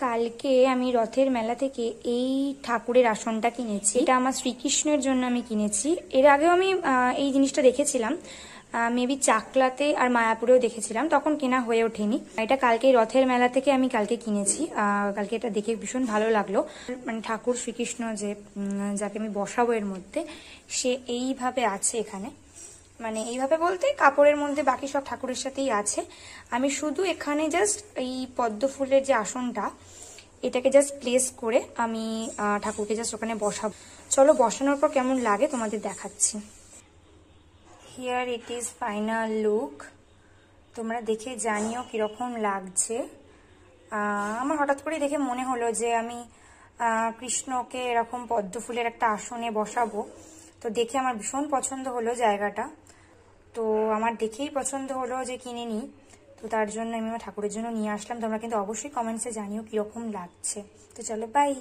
কালকে আমি রথের মেলা থেকে এই ঠাকুরের আসনটা কিনেছি। এটা আমার শ্রীকৃষ্ণের জন্য আমি কিনেছি। এর আগেও আমি এই জিনিসটা দেখেছিলাম, মেবি চাকলাতে আর মায়াপুরেও দেখেছিলাম, তখন কেনা হয়ে ওঠেনি। এটা কালকে রথের মেলা থেকে আমি কালকে কিনেছি। কালকে এটা দেখে ভীষণ ভালো লাগলো। মানে ঠাকুর শ্রীকৃষ্ণ যাকে আমি বসাবো এর মধ্যে, সে এইভাবে আছে এখানে। মানে এইভাবে বলতে কাপড়ের মধ্যে বাকি সব ঠাকুরের সাথেই আছে। আমি শুধু এখানে জাস্ট এই পদ্ম ফুলের যে আসনটা, এটাকে জাস্ট প্লেস করে আমি ঠাকুরকে জাস্ট ওখানে বসাবো। চলো বসানোর পর কেমন লাগে তোমাদের দেখাচ্ছি। Here it is final look. তোমরা দেখে জানিও কিরকম লাগছে। আমার হঠাৎ করে দেখে মনে হলো যে আমি কৃষ্ণকে এরকম পদ্ম ফুলের একটা আসনে বসাবো। তো দেখে আমার ভীষণ পছন্দ হলো জায়গাটা। তো আমার দেখেই পছন্দ হলো যে কিনে নিই। তো তার জন্য আমি আমার ঠাকুরের জন্য নিয়ে আসলাম। তোমরা কিন্তু অবশ্যই কমেন্টসে জানিও কিরকম লাগছে। তো চলো বাই।